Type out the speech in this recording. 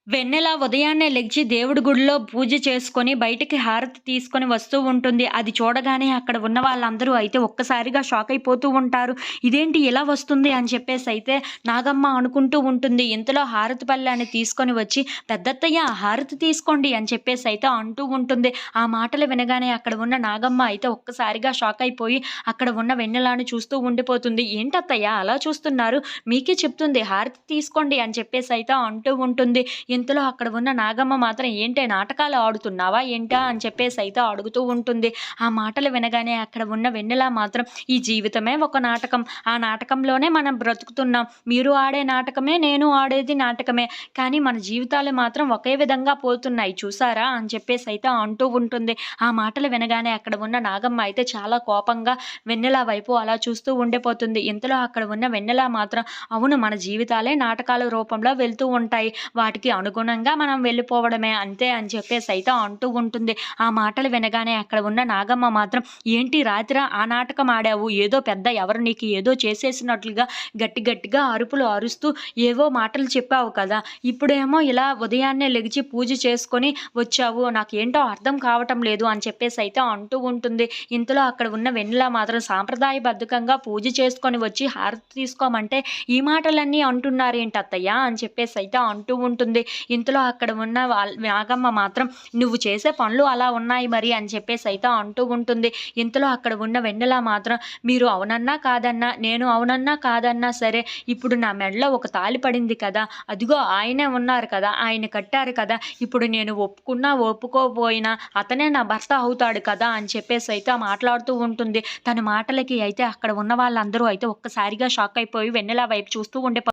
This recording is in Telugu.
వెన్నెల ఉదయాన్నే లెగిచి దేవుడి గుడిలో పూజ చేసుకొని, బయటికి హారతి తీసుకొని వస్తూ ఉంటుంది. అది చూడగానే అక్కడ ఉన్న వాళ్ళందరూ అయితే ఒక్కసారిగా షాకయిపోతూ ఉంటారు. ఇదేంటి ఇలా వస్తుంది అని చెప్పేసయితే నాగమ్మ అనుకుంటూ ఉంటుంది. ఇంతలో హారతి పళ్ళాన్ని తీసుకొని వచ్చి, "పెద్దత్తయ్య హారతి తీసుకోండి" అని చెప్పేసయితే అంటూ ఉంటుంది. ఆ మాటలు వినగానే అక్కడ ఉన్న నాగమ్మ అయితే ఒక్కసారిగా షాకయిపోయి, అక్కడ ఉన్న వెన్నెలను చూస్తూ ఉండిపోతుంది. "ఏంటత్తయ్య అలా చూస్తున్నారు? మీకే చెప్తుంది హారతి తీసుకోండి" అని చెప్పేసయితే అంటూ ఉంటుంది. ఇంతలో అక్కడ ఉన్న నాగమ్మ మాత్రం "ఏంటే నాటకాలు ఆడుతున్నావా ఏంటా?" అని చెప్పేసయితే అడుగుతూ ఉంటుంది. ఆ మాటలు వినగానే అక్కడ ఉన్న వెన్నెల మాత్రం "ఈ జీవితమే ఒక నాటకం. ఆ నాటకంలోనే మనం బ్రతుకుతున్నాం. మీరు ఆడే నాటకమే, నేను ఆడేది నాటకమే. కానీ మన జీవితాలు మాత్రం ఒకే విధంగా పోతున్నాయి చూసారా?" అని చెప్పేసయితే అంటూ ఉంటుంది. ఆ మాటలు వినగానే అక్కడ ఉన్న నాగమ్మ అయితే చాలా కోపంగా వెన్నెల వైపు అలా చూస్తూ ఉండిపోతుంది. ఇంతలో అక్కడ ఉన్న వెన్నెల మాత్రం "అవును, మన జీవితాలే నాటకాల రూపంలో వెళ్తూ ఉంటాయి. వాటికి అనుగుణంగా మనం వెళ్ళిపోవడమే అంతే" అని చెప్పేసయితే అంటూ ఉంటుంది. ఆ మాటలు వినగానే అక్కడ ఉన్న నాగమ్మ మాత్రం "ఏంటి రాత్ర ఆ నాటకం ఆడావు? ఏదో పెద్ద ఎవరు నీకు ఏదో చేసేసినట్లుగా గట్టి గట్టిగా అరుపులు అరుస్తూ ఏవో మాటలు చెప్పావు కదా! ఇప్పుడేమో ఇలా ఉదయాన్నే లెగిచి పూజ చేసుకొని వచ్చావు. నాకేంటో అర్థం కావటం లేదు" అని చెప్పేసయితే అంటూ ఉంటుంది. ఇంతలో అక్కడ ఉన్న వెన్నెల మాత్రం సాంప్రదాయబద్ధకంగా పూజ చేసుకొని వచ్చి హారతి తీసుకోమంటే "ఈ మాటలన్నీ అంటున్నారేంటి అత్తయ్య" అని చెప్పేసయితే అంటూ ఉంటుంది. ఇంతలో అక్కడ ఉన్న నాగమ్మ మాత్రం "నువ్వు చేసే పనులు అలా ఉన్నాయి మరి" అని చెప్పేసయితే అంటూ ఉంటుంది. ఇంతలో అక్కడ ఉన్న వెన్నెల మాత్రం "మీరు అవునన్నా కాదన్నా, నేను అవునన్నా కాదన్నా సరే, ఇప్పుడు నా మెడలో ఒక తాళి పడింది కదా! అదిగో ఆయనే ఉన్నారు కదా! ఆయన కట్టారు కదా! ఇప్పుడు నేను ఒప్పుకున్నా, ఒప్పుకోపోయినా అతనే నా భర్త అవుతాడు కదా!" అని చెప్పేసయితే మాట్లాడుతూ ఉంటుంది. తన మాటలకి అయితే అక్కడ ఉన్న వాళ్ళందరూ అయితే ఒక్కసారిగా షాకయిపోయి వెన్నెల వైపు చూస్తూ ఉండిపో